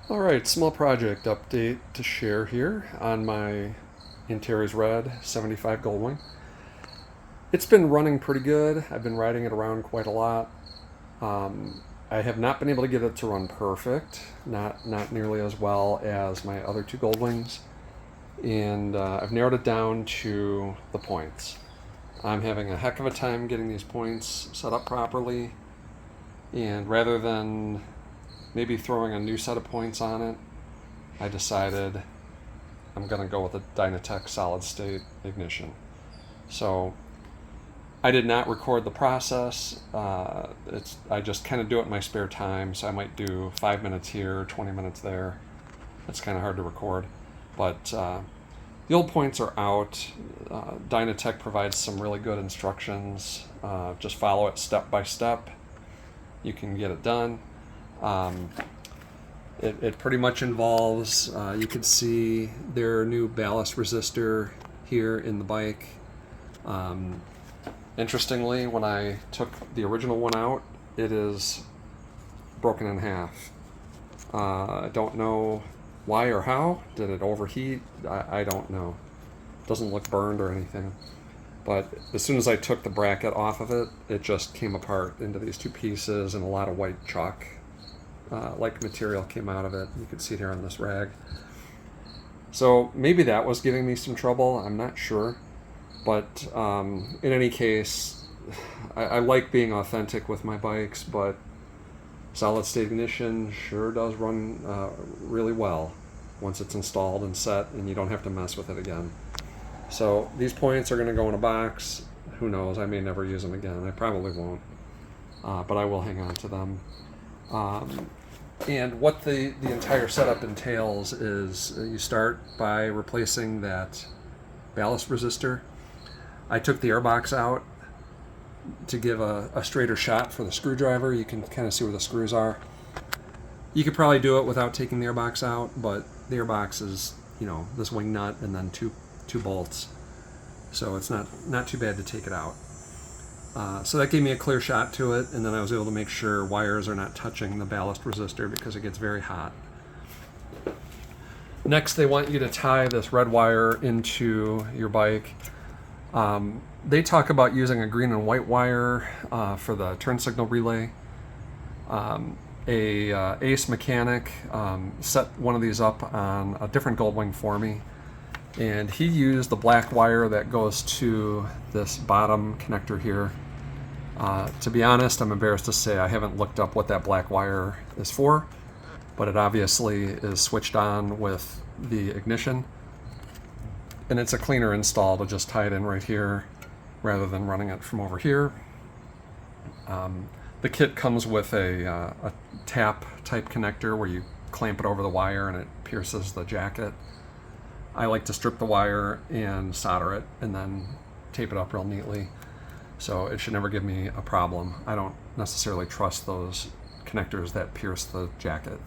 Alright, small project update to share here on my Antares Red 75 Goldwing. It's been running pretty good. I've been riding it around quite a lot. I have not been able to get it to run perfect, not nearly as well as my other two Goldwings, and I've narrowed it down to the points. I'm having a heck of a time getting these points set up properly, and rather than maybe throwing a new set of points on it, I decided I'm going to go with a Dynatek solid state ignition. So I did not record the process. I just kind of do it in my spare time, so I might do 5 minutes here, 20 minutes there. It's kind of hard to record. But the old points are out. Dynatek provides some really good instructions. Just follow it step by step. You can get it done. It pretty much involves, you can see their new ballast resistor here in the bike. Interestingly, when I took the original one out, it is broken in half. I don't know why or how. Did it overheat? I don't know. It doesn't look burned or anything. But as soon as I took the bracket off of it, it just came apart into these two pieces, and a lot of white chalk like material came out of it. You can see it here on this rag. So maybe that was giving me some trouble. I'm not sure. But in any case, I like being authentic with my bikes, but solid state ignition sure does run really well once it's installed and set, and you don't have to mess with it again. So these points are going to go in a box. Who knows? I may never use them again. I probably won't. But I will hang on to them. And what the entire setup entails is you start by replacing that ballast resistor. I took the airbox out to give a straighter shot for the screwdriver. You can kind of see where the screws are. You could probably do it without taking the airbox out, but the airbox is, this wing nut and then two bolts. So it's not too bad to take it out. So that gave me a clear shot to it, and then I was able to make sure wires are not touching the ballast resistor because it gets very hot. Next, they want you to tie this red wire into your bike. They talk about using a green and white wire for the turn signal relay. A Ace mechanic set one of these up on a different Goldwing for me, and he used the black wire that goes to this bottom connector here. To be honest, I'm embarrassed to say I haven't looked up what that black wire is for, but it obviously is switched on with the ignition, and it's a cleaner install to just tie it in right here rather than running it from over here. The kit comes with a tap type connector where you clamp it over the wire and it pierces the jacket. I like to strip the wire and solder it and then tape it up real neatly, so it should never give me a problem. I don't necessarily trust those connectors that pierce the jacket.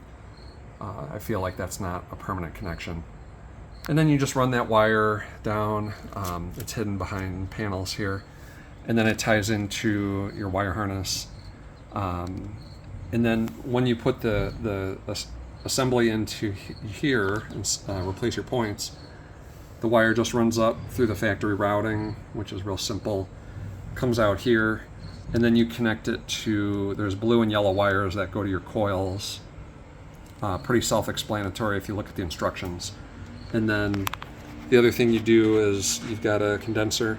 I feel like that's not a permanent connection. And then you just run that wire down. It's hidden behind panels here, and then it ties into your wire harness. And then when you put the assembly into here and replace your points, the wire just runs up through the factory routing, which is real simple, comes out here, and then you connect it to, there's blue and yellow wires that go to your coils. Pretty self-explanatory if you look at the instructions. And then the other thing you do is you've got a condenser.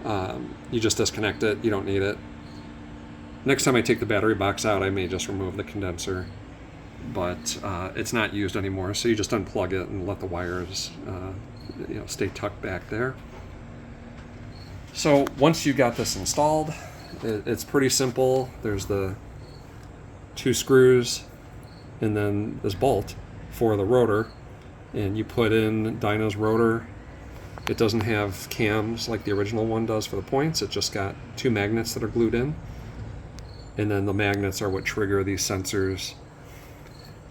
You just disconnect it. You don't need it. Next time I take the battery box out, I may just remove the condenser, but it's not used anymore. So you just unplug it and let the wires stay tucked back there. So once you got this installed, it's pretty simple. There's the two screws and then this bolt for the rotor. And you put in Dyna's rotor. It doesn't have cams like the original one does for the points. It's just got two magnets that are glued in. And then the magnets are what trigger these sensors.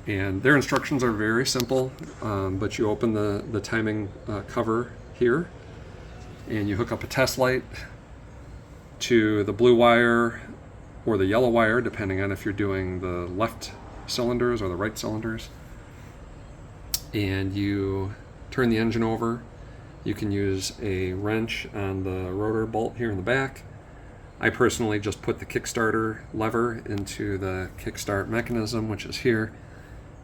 And their instructions are very simple, but you open the timing cover here, and you hook up a test light to the blue wire or the yellow wire, depending on if you're doing the left cylinders or the right cylinders. and you turn the engine over. You can use a wrench on the rotor bolt here in the back. I personally just put the Kickstarter lever into the kickstart mechanism, which is here,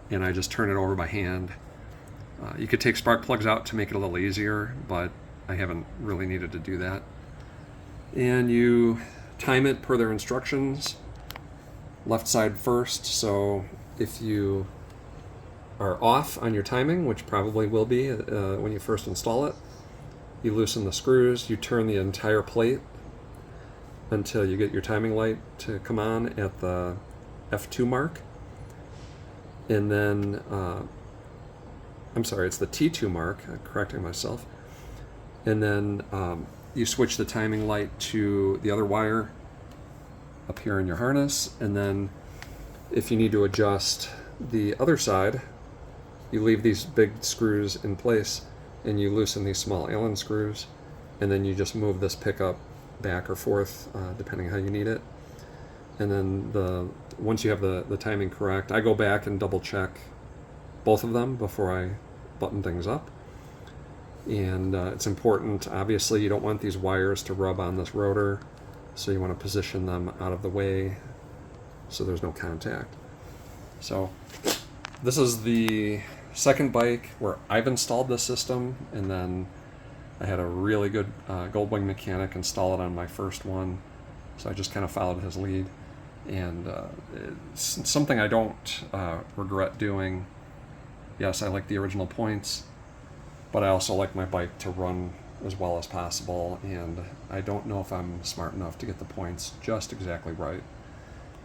and I just turn it over by hand. You could take spark plugs out to make it a little easier, but I haven't really needed to do that. And you time it per their instructions. Left side first, so if you are off on your timing, which probably will be when you first install it, you loosen the screws, you turn the entire plate until you get your timing light to come on at the F2 mark. And then, I'm sorry, it's the T2 mark, I'm correcting myself. And then you switch the timing light to the other wire up here in your harness. And then if you need to adjust the other side, you leave these big screws in place and you loosen these small Allen screws, and then you just move this pickup back or forth depending how you need it. And then once you have the timing correct, I go back and double check both of them before I button things up. And it's important, obviously you don't want these wires to rub on this rotor, so you want to position them out of the way so there's no contact. So this is the second bike where I've installed this system, and then I had a really good Goldwing mechanic install it on my first one, so I just kind of followed his lead. And it's something I don't regret doing. Yes, I like the original points, but I also like my bike to run as well as possible, and I don't know if I'm smart enough to get the points just exactly right.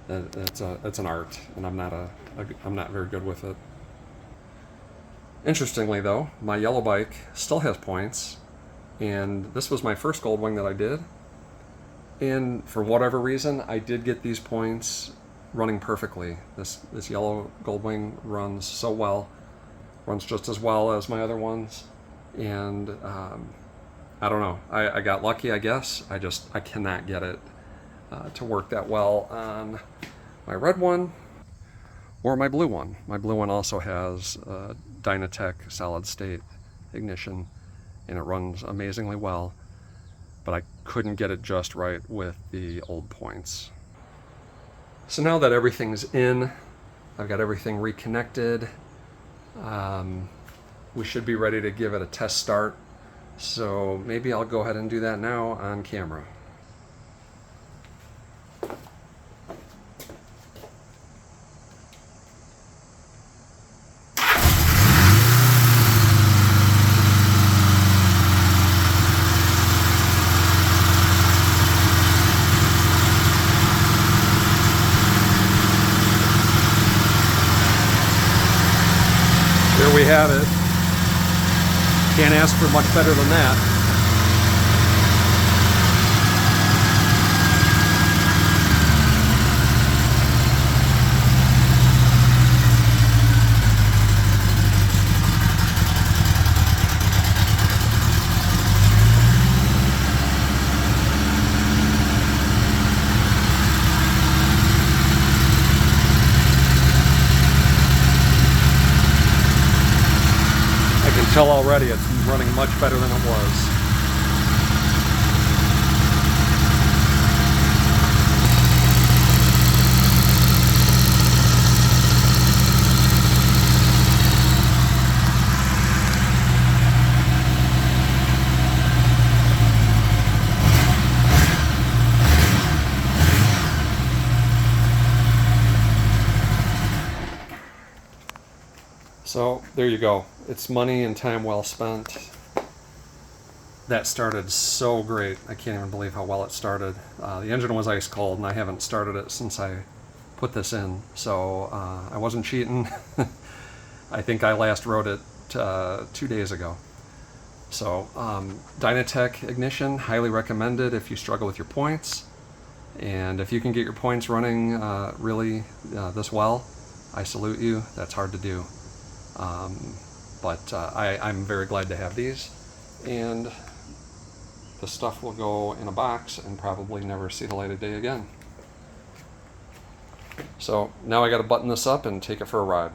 It's an art, and I'm not very good with it. Interestingly though, my yellow bike still has points, and this was my first Goldwing that I did, and for whatever reason I did get these points running perfectly. This yellow Goldwing runs so well, runs just as well as my other ones, and I don't know, I got lucky, I guess. I cannot get it to work that well on my red one or my blue one. My blue one also has Dynatek solid state ignition, and it runs amazingly well, but I couldn't get it just right with the old points. So now that everything's in, I've got everything reconnected, we should be ready to give it a test start. So maybe I'll go ahead and do that now on camera. There we have it. Can't ask for much better than that. I can tell already it's running much better than it was. So there you go. It's money and time well spent. That started so great. I can't even believe how well it started. The engine was ice cold, and I haven't started it since I put this in. So I wasn't cheating. I think I last rode it 2 days ago. So Dynatek ignition, highly recommended if you struggle with your points. And if you can get your points running really this well, I salute you. That's hard to do. But I'm very glad to have these, and the stuff will go in a box and probably never see the light of day again. So now I got to button this up and take it for a ride.